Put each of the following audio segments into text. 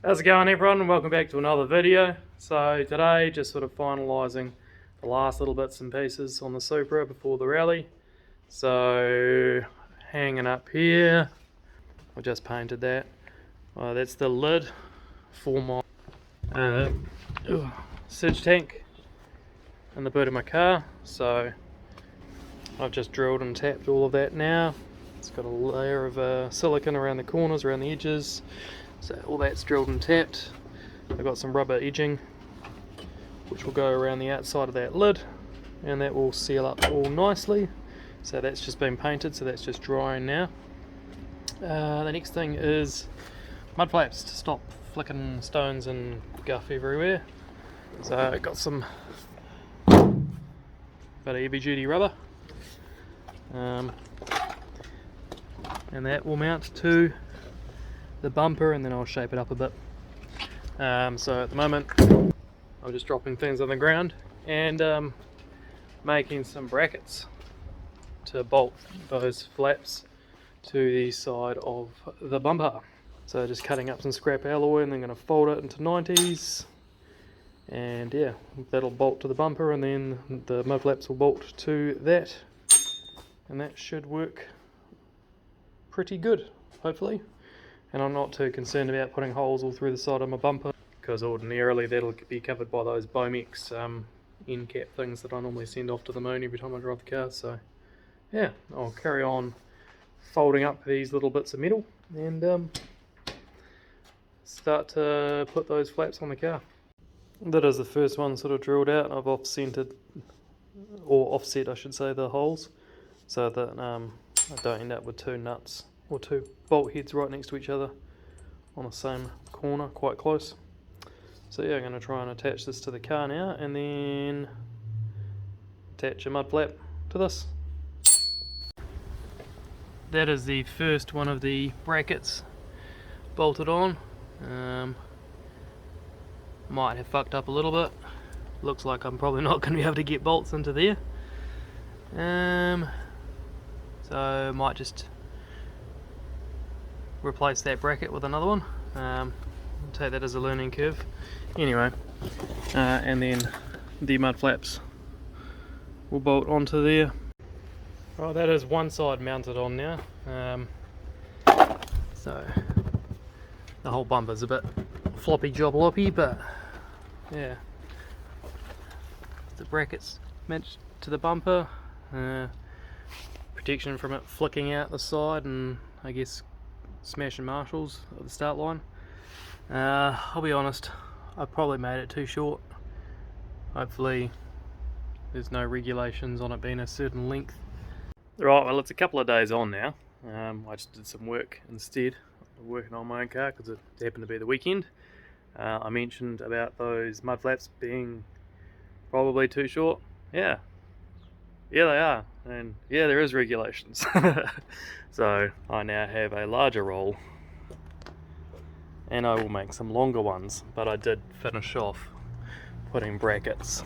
How's it going, everyone, and welcome back to another video. So today, just sort of finalising the last little bits and pieces on the Supra before the rally. So hanging up here, I just painted that. That's the lid for my surge tank in the boot of my car. So I've just drilled and tapped all of that now. It's got a layer of silicone around the corners, around the edges. So all that's drilled and tapped. I've got some rubber edging which will go around the outside of that lid, and that will seal up all nicely. So that's just been painted, so that's just drying now. The next thing is mud flaps to stop flicking stones and guff everywhere. So I got some bit of heavy duty rubber, and that will mount to the bumper, and then I'll shape it up a bit. So at the moment I'm just dropping things on the ground and making some brackets to bolt those flaps to the side of the bumper. So just cutting up some scrap alloy and then going to fold it into 90s, and yeah, that'll bolt to the bumper, and then the mud flaps will bolt to that, and that should work pretty good, hopefully. And I'm not too concerned about putting holes all through the side of my bumper, because ordinarily that'll be covered by those Bomex end cap things that I normally send off to the moon every time I drive the car. So yeah, I'll carry on folding up these little bits of metal and start to put those flaps on the car. That is the first one sort of drilled out. I've offset I should say, the holes, so that I don't end up with two nuts or two bolt heads right next to each other on the same corner, quite close. So yeah, I'm going to try and attach this to the car now, and then attach a mud flap to this. That is the first one of the brackets bolted on. Might have fucked up a little bit. Looks like I'm probably not going to be able to get bolts into there. So might just replace that bracket with another one. Take that as a learning curve. Anyway, and then the mud flaps will bolt onto there. Right, that is one side mounted on now. So the whole bumper's a bit floppy jobloppy, but yeah, the brackets matched to the bumper, protection from it flicking out the side and I guess smashing marshals at the start line. I'll be honest, I probably made it too short. Hopefully there's no regulations on it being a certain length. Right, well, it's a couple of days on now. I just did some work instead, working on my own car because it happened to be the weekend. I mentioned about those mud flaps being probably too short. Yeah, they are, and yeah, there is regulations. So I now have a larger roll, and I will make some longer ones, but I did finish off putting brackets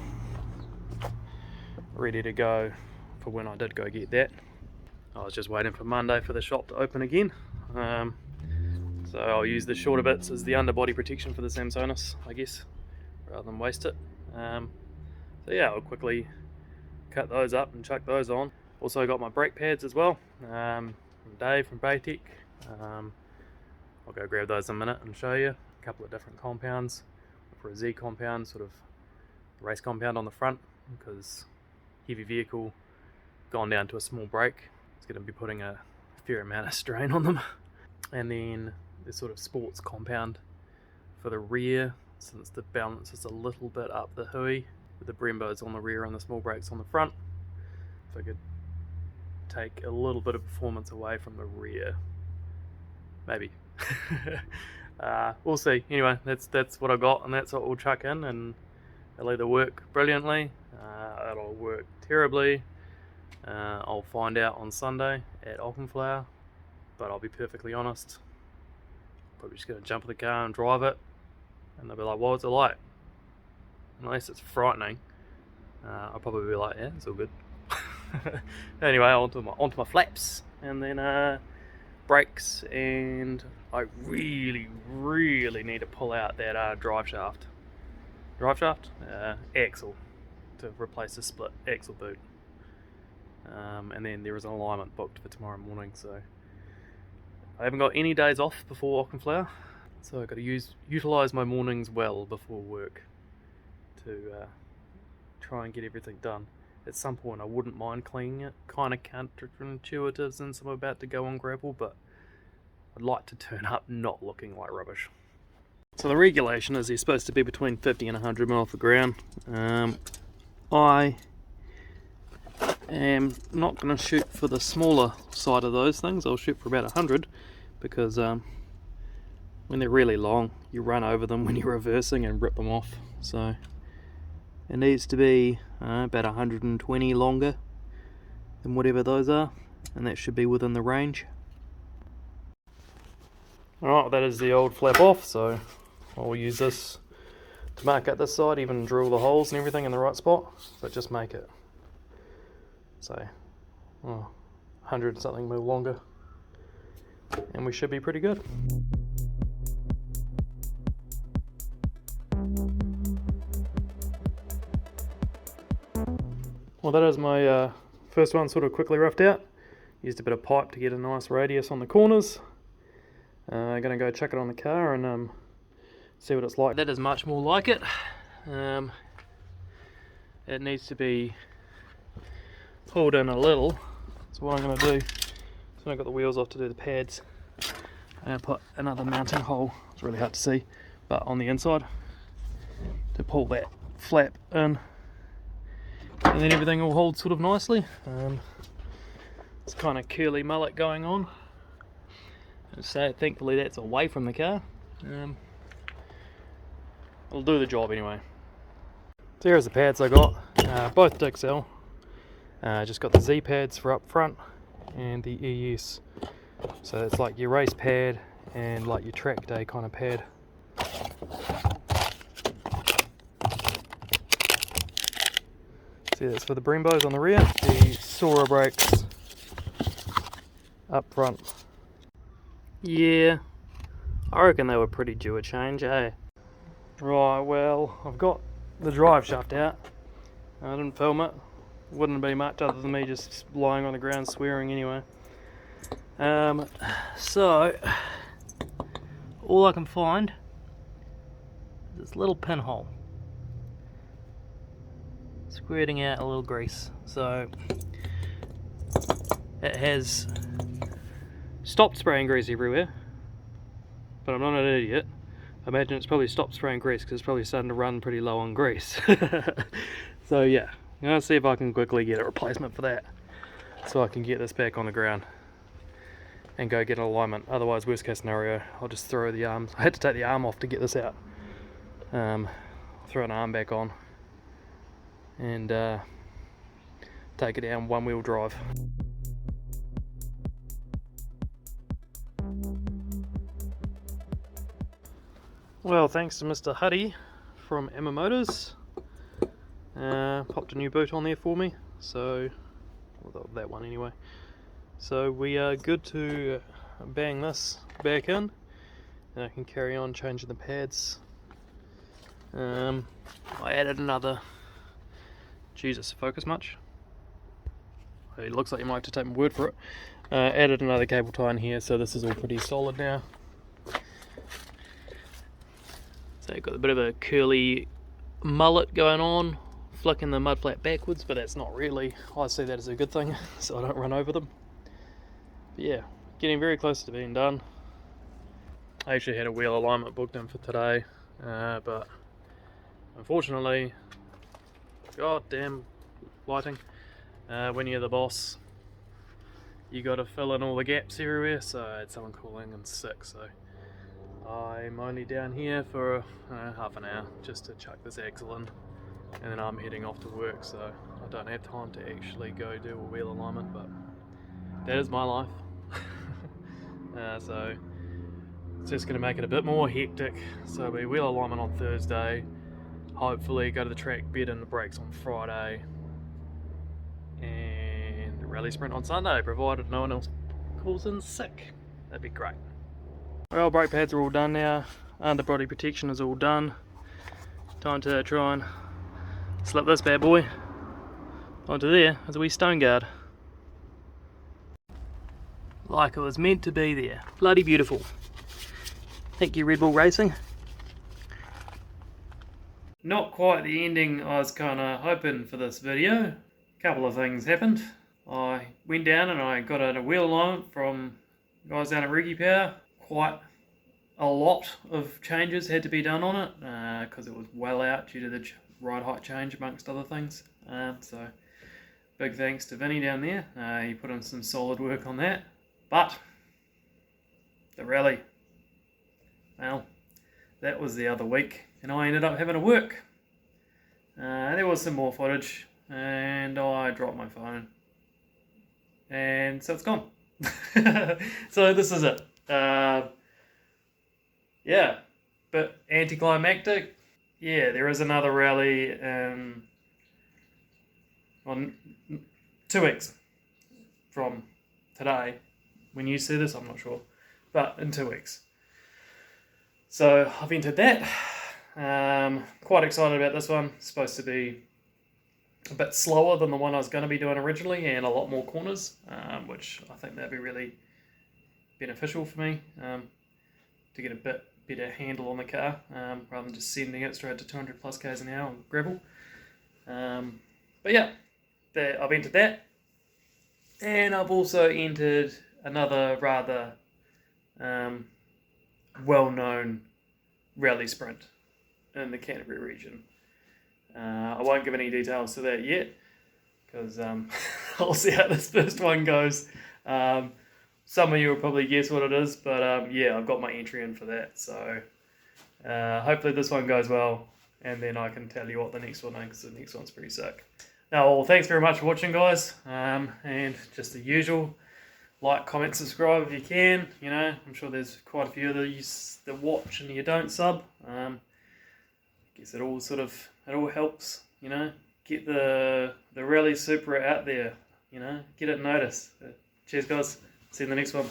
ready to go for when I did go get that. I was just waiting for Monday for the shop to open again, so I'll use the shorter bits as the underbody protection for the Samsonus, I guess, rather than waste it. So yeah, I'll quickly cut those up and chuck those on. Also got my brake pads as well, from Dave from Fabricating. I'll go grab those in a minute and show you a couple of different compounds. For a Z compound, sort of race compound on the front, because heavy vehicle gone down to a small brake, it's going to be putting a fair amount of strain on them. And then this sort of sports compound for the rear, since the balance is a little bit up the hui, with the Brembos on the rear and the small brakes on the front. If I could take a little bit of performance away from the rear, maybe. We'll see. Anyway, that's what I got, and that's what we'll chuck in, and it'll either work brilliantly, it'll work terribly. I'll find out on Sunday at Oakenflower, but I'll be perfectly honest, probably just going to jump in the car and drive it, and they'll be like, what was it like? Unless it's frightening, I'll probably be like, yeah, it's all good. Anyway, onto my flaps, and then brakes and I really need to pull out that drive shaft. Axle to replace the split axle boot. And then there is an alignment booked for tomorrow morning, so I haven't got any days off before Auchenflower, so I've got to utilise my mornings well before work to try and get everything done. At some point I wouldn't mind cleaning it, kind of counterintuitive since I'm about to go on gravel, but I'd like to turn up not looking like rubbish. So the regulation is you're supposed to be between 50 and 100 mil off the ground. I am not going to shoot for the smaller side of those things. I'll shoot for about 100 because when they're really long you run over them when you're reversing and rip them off. So it needs to be about 120 longer than whatever those are, and that should be within the range. Alright, that is the old flap off, so I'll use this to mark out this side, even drill the holes and everything in the right spot, but just make it, say, 100 something mil longer, and we should be pretty good. Well, that is my first one sort of quickly roughed out. Used a bit of pipe to get a nice radius on the corners. I'm going to go chuck it on the car and see what it's like. That is much more like it. It needs to be pulled in a little. So what I'm going to do, so I've got the wheels off to do the pads, I'm going to put another mounting hole, it's really hard to see, but on the inside to pull that flap in, and then everything will hold sort of nicely. It's kind of curly mullet going on. So thankfully that's away from the car. It'll do the job anyway. So here's the pads I got, both Dixel. Just got the Z pads for up front and the ES. So it's like your race pad and like your track day kind of pad. See, that's for the Brembos on the rear, the Supra brakes up front. Yeah, I reckon they were pretty due a change, eh? Right, well, I've got the drive shaft out. I didn't film it. Wouldn't be much other than me just lying on the ground swearing anyway. So, all I can find is this little pinhole squirting out a little grease. So, it has stopped spraying grease everywhere, but I'm not an idiot. I imagine it's probably stopped spraying grease because it's probably starting to run pretty low on grease. So yeah, I'm going to see if I can quickly get a replacement for that so I can get this back on the ground and go get an alignment. Otherwise, worst case scenario, I'll just throw the arms. I had to take the arm off to get this out. Throw an arm back on and take it down one wheel drive. Well, thanks to Mr. Huddy from Emma Motors, popped a new boot on there for me, so, well, that one anyway. So we are good to bang this back in, and I can carry on changing the pads. I added another, Jesus, focus much? It looks like you might have to take my word for it. Added another cable tie in here, so this is all pretty solid now. So you've got a bit of a curly mullet going on, flicking the mud flat backwards, but that's not really, I see that as a good thing, so I don't run over them. But yeah, getting very close to being done. I actually had a wheel alignment booked in for today, but unfortunately, goddamn lighting, when you're the boss, you got to fill in all the gaps everywhere, so I had someone calling in sick, so I'm only down here for half an hour just to chuck this axle in, and then I'm heading off to work, so I don't have time to actually go do a wheel alignment, but that is my life. So it's just going to make it a bit more hectic. So it'll be wheel alignment on Thursday, hopefully go to the track, bed in the brakes on Friday, and the rally sprint on Sunday, provided no one else calls in sick. That'd be great. Well, brake pads are all done now, underbody protection is all done. Time to try and slip this bad boy onto there as a wee stone guard. Like it was meant to be there. Bloody beautiful. Thank you, Red Bull Racing. Not quite the ending I was kind of hoping for this video. A couple of things happened. I went down and I got a wheel alignment from guys down at Rigi Power. Quite a lot of changes had to be done on it because it was well out due to the ride height change amongst other things. So big thanks to Vinny down there. He put in some solid work on that. But the rally, well, that was the other week and I ended up having to work. There was some more footage and I dropped my phone and so it's gone. So this is it. Yeah, but anticlimactic. Yeah, there is another rally in 2 weeks from today. When you see this, I'm not sure, but in 2 weeks. So I've entered that. Quite excited about this one. It's supposed to be a bit slower than the one I was going to be doing originally and a lot more corners, which I think that'd be really beneficial for me to get a bit better handle on the car rather than just sending it straight to 200 plus k's an hour on gravel. But yeah, I've entered that, and I've also entered another rather well-known rally sprint in the Canterbury region. I won't give any details to that yet because I'll see how this first one goes. Some of you will probably guess what it is, but yeah, I've got my entry in for that. So hopefully this one goes well, and then I can tell you what the next one is, because the next one's pretty sick. Now, well, thanks very much for watching, guys, and just the usual, like, comment, subscribe if you can. You know, I'm sure there's quite a few of these that watch and you don't sub. I guess it all helps, you know, get the rally Supra out there, you know, get it noticed. Cheers, guys. See you in the next one.